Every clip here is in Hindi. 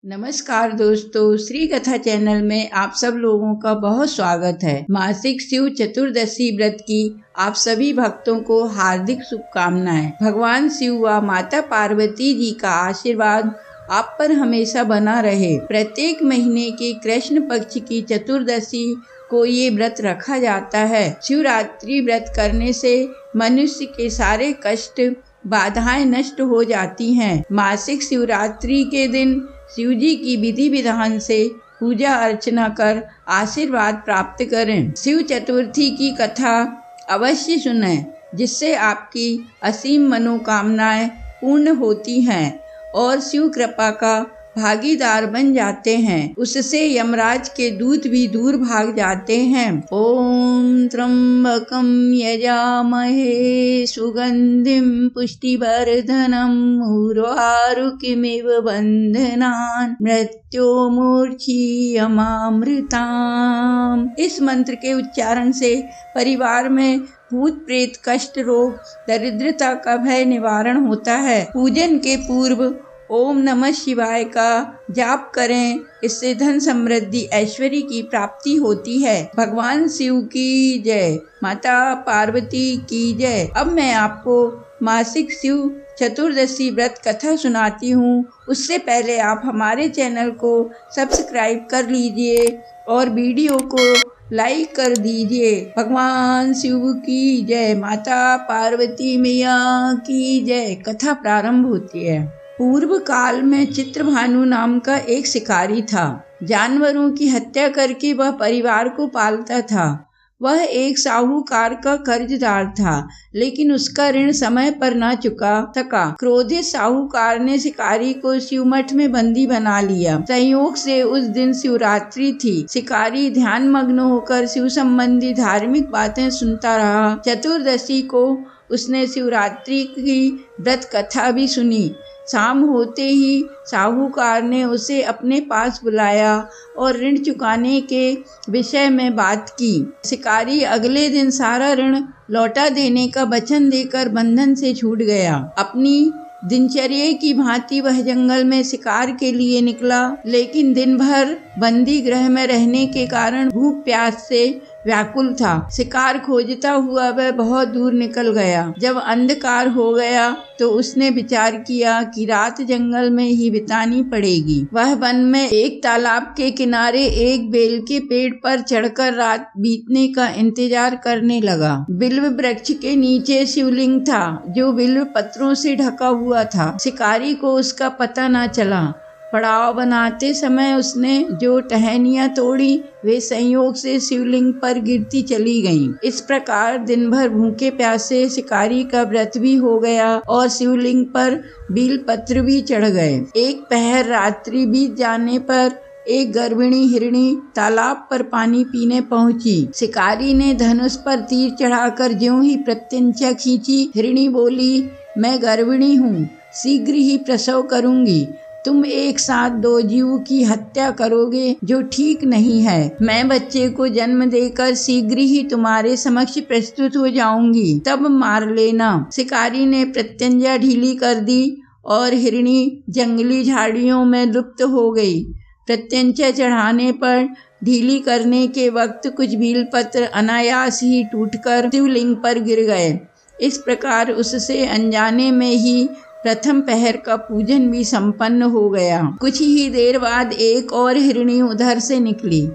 नमस्कार दोस्तों, श्री कथा चैनल में आप सब लोगों का बहुत स्वागत है। मासिक शिव चतुर्दशी व्रत की आप सभी भक्तों को हार्दिक शुभकामनाएं। भगवान शिव व माता पार्वती जी का आशीर्वाद आप पर हमेशा बना रहे। प्रत्येक महीने के कृष्ण पक्ष की चतुर्दशी को ये व्रत रखा जाता है। शिवरात्रि व्रत करने से मनुष्य के सारे कष्ट बाधाएं नष्ट हो जाती हैं। मासिक शिवरात्रि के दिन शिव जी की विधि विधान से पूजा अर्चना कर आशीर्वाद प्राप्त करें। शिव चतुर्थी की कथा अवश्य सुनें, जिससे आपकी असीम मनोकामनाएं पूर्ण होती हैं और शिव कृपा का भागीदार बन जाते हैं। उससे यमराज के दूत भी दूर भाग जाते हैं। ओम त्र्यंबकं यजामहे सुगंधिं पुष्टिवर्धनम् उर्वारुकमिव बन्धनान् मृत्योर्मुक्षीयमामृताम्। इस मंत्र के उच्चारण से परिवार में भूत प्रेत कष्ट रोग दरिद्रता का भय निवारण होता है। पूजन के पूर्व ओम नमः शिवाय का जाप करें, इससे धन समृद्धि ऐश्वर्य की प्राप्ति होती है। भगवान शिव की जय, माता पार्वती की जय। अब मैं आपको मासिक शिव चतुर्दशी व्रत कथा सुनाती हूँ। उससे पहले आप हमारे चैनल को सब्सक्राइब कर लीजिए और वीडियो को लाइक कर दीजिए। भगवान शिव की जय, माता पार्वती मैया की जय। कथा प्रारंभ होती है। पूर्व काल में चित्रभानु नाम का एक शिकारी था। जानवरों की हत्या करके वह परिवार को पालता था। वह एक साहूकार का कर्जदार था, लेकिन उसका ऋण समय पर न चुका सका। क्रोधित साहूकार ने शिकारी को शिवमठ में बंदी बना लिया। संयोग से उस दिन शिवरात्रि थी। शिकारी ध्यान मग्न होकर शिव संबंधी धार्मिक बातें सुनता रहा। चतुर्दशी को उसने शिवरात्रि की व्रत कथा भी सुनी। शाम होते ही साहूकार ने उसे अपने पास बुलाया और ऋण चुकाने के विषय में बात की। शिकारी अगले दिन सारा ऋण लौटा देने का वचन देकर बंधन से छूट गया। अपनी दिनचर्या की भांति वह जंगल में शिकार के लिए निकला, लेकिन दिन भर बंदी गृह में रहने के कारण भूख प्यास से व्याकुल था। शिकार खोजता हुआ वह बहुत दूर निकल गया। जब अंधकार हो गया तो उसने विचार किया कि रात जंगल में ही बितानी पड़ेगी। वह वन में एक तालाब के किनारे एक बेल के पेड़ पर चढ़कर रात बीतने का इंतजार करने लगा। बिल्व वृक्ष के नीचे शिवलिंग था, जो बिल्व पत्रों से ढका हुआ था। शिकारी को उसका पता न चला। पड़ाव बनाते समय उसने जो टहनियां तोड़ी, वे संयोग से शिवलिंग पर गिरती चली गईं। इस प्रकार दिन भर भूखे प्यासे शिकारी का व्रत भी हो गया और शिवलिंग पर बील पत्र भी चढ़ गए। एक पहर रात्रि बीत जाने पर एक गर्भिणी हिरणी तालाब पर पानी पीने पहुंची। शिकारी ने धनुष पर तीर चढ़ाकर ज्यों ही प्रत्यंचा खींची, हिरणी बोली, मैं गर्भिणी हूँ, शीघ्र ही प्रसव करूंगी। तुम एक साथ दो जीव की हत्या करोगे, जो ठीक नहीं है। मैं बच्चे को जन्म देकर शीघ्र ही तुम्हारे समक्ष प्रस्तुत हो जाऊंगी, तब मार लेना। शिकारी ने प्रत्यंजा ढीली कर दी और हिरणी जंगली झाड़ियों में लुप्त हो गई। प्रत्यंचा चढ़ाने पर ढीली करने के वक्त कुछ बीलपत्र अनायास ही टूटकर शिवलिंग पर गिर गए। इस प्रकार उससे अनजाने में ही प्रथम पहर का पूजन भी संपन्न हो गया। कुछ ही देर बाद एक और हिरणी उधर से निकली।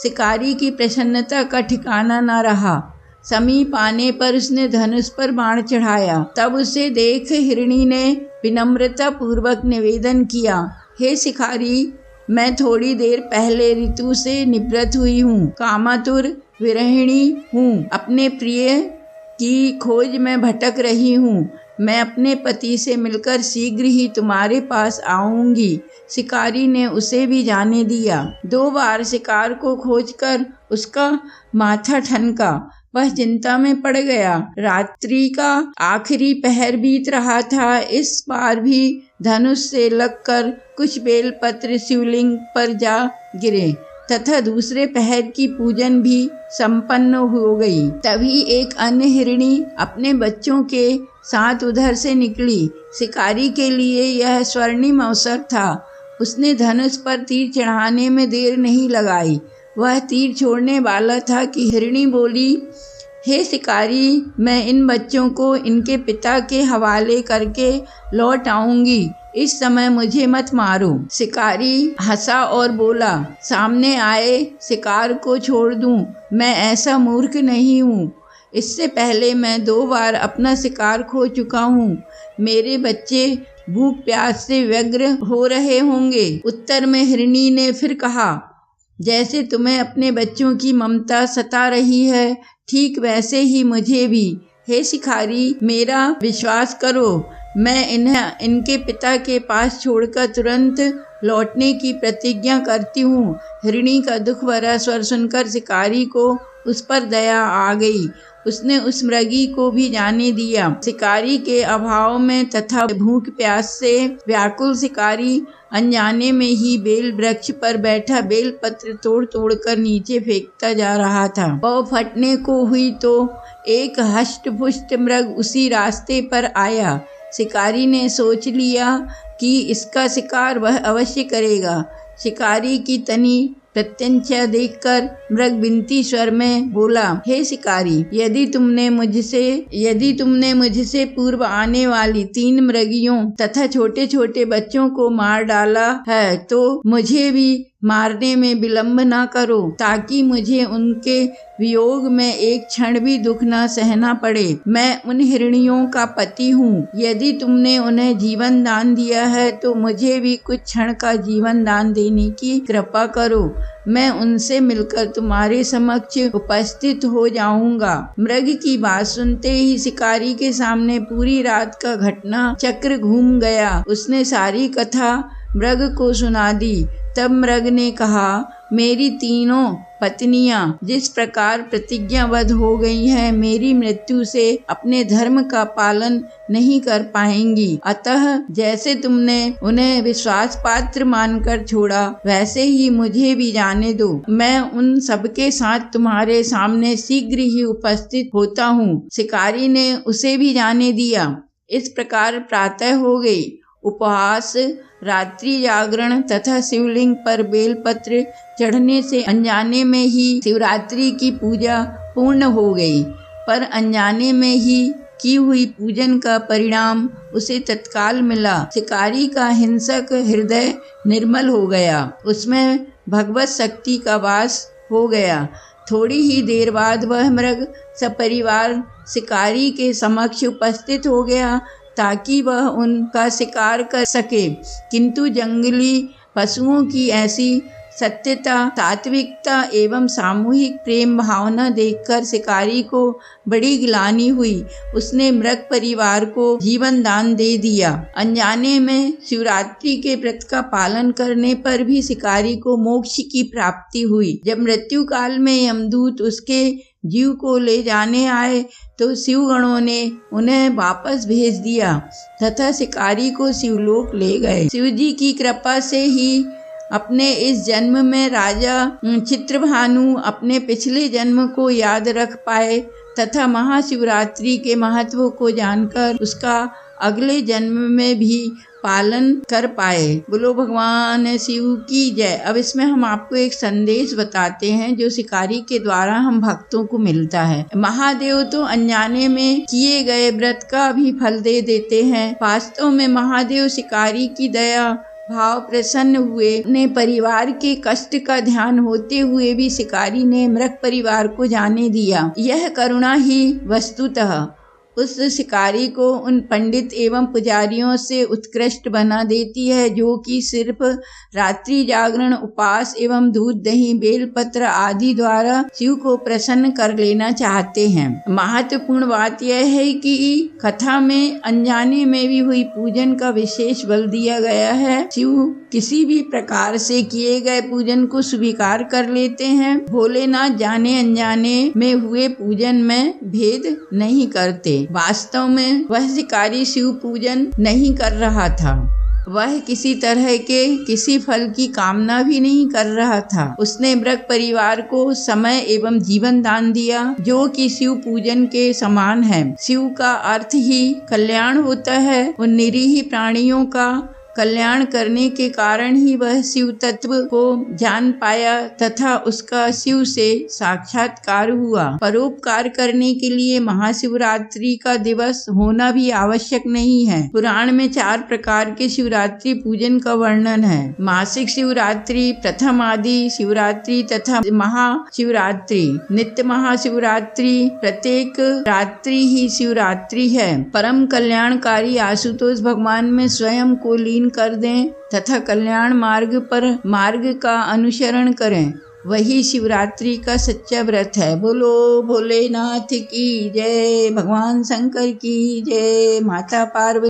शिकारी की प्रसन्नता का ठिकाना न रहा। समीप आने पर उसने धनुष पर बाण चढ़ाया। तब उसे देख हिरणी ने विनम्रता पूर्वक निवेदन किया, हे शिकारी, मैं थोड़ी देर पहले ऋतु से निवृत्त हुई हूँ, कामातुर विरहिणी हूँ, अपने प्रिय की खोज में भटक रही हूँ। मैं अपने पति से मिलकर शीघ्र ही तुम्हारे पास आऊंगी। शिकारी ने उसे भी जाने दिया। 2 बार शिकार को खोजकर उसका माथा ठनका। वह चिंता में पड़ गया। रात्रि का आखिरी पहर बीत रहा था। इस बार भी धनुष से लगकर कुछ बेलपत्र शिवलिंग पर जा गिरे तथा दूसरे पहर की पूजन भी संपन्न हो गई। तभी एक अन्य हिरणी अपने बच्चों के साथ उधर से निकली। शिकारी के लिए यह स्वर्णिम अवसर था। उसने धनुष पर तीर चढ़ाने में देर नहीं लगाई। वह तीर छोड़ने वाला था कि हिरणी बोली, हे शिकारी, मैं इन बच्चों को इनके पिता के हवाले करके लौट आऊंगी, इस समय मुझे मत मारो। शिकारी हंसा और बोला, सामने आए शिकार को छोड़ दूं, मैं ऐसा मूर्ख नहीं हूँ। इससे पहले मैं 2 बार अपना शिकार खो चुका हूँ। मेरे बच्चे भूख प्यास से व्यग्र हो रहे होंगे। उत्तर में हिरणी ने फिर कहा, जैसे तुम्हें अपने बच्चों की ममता सता रही है, ठीक वैसे ही मुझे भी। हे शिकारी, मेरा विश्वास करो, मैं इन्हें इनके पिता के पास छोड़कर तुरंत लौटने की प्रतिज्ञा करती हूँ। हिरणी का दुख भरा स्वर सुनकर शिकारी को उस पर दया आ गई। उसने उस मृगी को भी जाने दिया। शिकारी के अभाव में तथा भूख प्यास से व्याकुल शिकारी अनजाने में ही बेल वृक्ष पर बैठा बेल पत्र तोड़ तोड़ कर नीचे फेंकता जा रहा था। पौ फटने को हुई तो एक हष्ट पुष्ट मृग उसी रास्ते पर आया। शिकारी ने सोच लिया कि इसका शिकार वह अवश्य करेगा। शिकारी की तनी प्रत्यंचा देखकर मृग विनती स्वर में बोला, हे शिकारी, यदि तुमने मुझसे पूर्व आने वाली 3 मृगियों तथा छोटे छोटे बच्चों को मार डाला है तो मुझे भी मारने में विलंब न करो, ताकि मुझे उनके वियोग में एक क्षण भी दुख न सहना पड़े। मैं उन हिरणियों का पति हूँ। यदि तुमने उन्हें जीवन दान दिया है तो मुझे भी कुछ क्षण का जीवन दान देने की कृपा करो। मैं उनसे मिलकर तुम्हारे समक्ष उपस्थित हो जाऊंगा। मृग की बात सुनते ही शिकारी के सामने पूरी रात का घटना चक्र घूम गया। उसने सारी कथा मृग को सुना दी। तब मृग ने कहा, मेरी तीनों पत्नियां जिस प्रकार प्रतिज्ञाबद्ध हो गई हैं, मेरी मृत्यु से अपने धर्म का पालन नहीं कर पाएंगी। अतः जैसे तुमने उन्हें विश्वास पात्र मानकर छोड़ा, वैसे ही मुझे भी जाने दो। मैं उन सबके साथ तुम्हारे सामने शीघ्र ही उपस्थित होता हूँ। शिकारी ने उसे भी जाने दिया। इस प्रकार प्रातः हो गई। उपवास, रात्रि जागरण तथा शिवलिंग पर बेलपत्र चढ़ने से अनजाने में ही शिवरात्रि की पूजा पूर्ण हो गई। पर अनजाने में ही की हुई पूजन का परिणाम उसे तत्काल मिला। शिकारी का हिंसक हृदय निर्मल हो गया, उसमें भगवत शक्ति का वास हो गया। थोड़ी ही देर बाद वह मृग सपरिवार शिकारी के समक्ष उपस्थित हो गया ताकि वह उनका शिकार कर सके। किंतु जंगली पशुओं की ऐसी सत्यता, सात्विकता एवं सामूहिक प्रेम भावना देखकर शिकारी को बड़ी गिलानी हुई। उसने मृग परिवार को जीवन दान दे दिया। अनजाने में शिवरात्रि के व्रत का पालन करने पर भी शिकारी को मोक्ष की प्राप्ति हुई। जब मृत्यु काल में यमदूत उसके जीव को ले जाने आए तो शिवगणों ने उन्हें वापस भेज दिया तथा शिकारी को शिवलोक ले गए। शिव जी की कृपा से ही अपने इस जन्म में राजा चित्रभानु अपने पिछले जन्म को याद रख पाए तथा महाशिवरात्रि के महत्व को जानकर उसका अगले जन्म में भी पालन कर पाए। बोलो भगवान शिव की जय। अब इसमें हम आपको एक संदेश बताते हैं जो शिकारी के द्वारा हम भक्तों को मिलता है। महादेव तो अनजाने में किए गए व्रत का भी फल दे देते हैं। वास्तव में महादेव शिकारी की दया भाव प्रसन्न हुए। अपने परिवार के कष्ट का ध्यान होते हुए भी शिकारी ने मृग परिवार को जाने दिया। यह करुणा ही वस्तुतः उस शिकारी को उन पंडित एवं पुजारियों से उत्कृष्ट बना देती है जो कि सिर्फ रात्रि जागरण, उपवास एवं दूध दही बेलपत्र आदि द्वारा शिव को प्रसन्न कर लेना चाहते हैं। महत्वपूर्ण बात यह है कि कथा में अनजाने में भी हुई पूजन का विशेष बल दिया गया है। शिव किसी भी प्रकार से किए गए पूजन को स्वीकार कर लेते हैं। भोलेनाथ जाने अनजाने में हुए पूजन में भेद नहीं करते। वास्तव में वह शिकारी शिव पूजन नहीं कर रहा था। वह किसी तरह के किसी फल की कामना भी नहीं कर रहा था। उसने मृग परिवार को समय एवं जीवन दान दिया जो कि शिव पूजन के समान है। शिव का अर्थ ही कल्याण होता है। उन निरीह प्राणियों का कल्याण करने के कारण ही वह शिव तत्व को जान पाया तथा उसका शिव से साक्षात्कार हुआ। परोपकार करने के लिए महाशिवरात्रि का दिवस होना भी आवश्यक नहीं है। पुराण में 4 प्रकार के शिवरात्रि पूजन का वर्णन है। मासिक शिवरात्रि, प्रथम आदि शिवरात्रि तथा महाशिवरात्रि। नित्य महाशिवरात्रि प्रत्येक रात्रि ही शिवरात्रि है। परम कल्याणकारी आशुतोष भगवान में स्वयं को लीन कर दें तथा कल्याण मार्ग का अनुसरण करें, वही शिवरात्रि का सच्चा व्रत है। बोलो भोलेनाथ की जय, भगवान शंकर की जय, माता पार्वती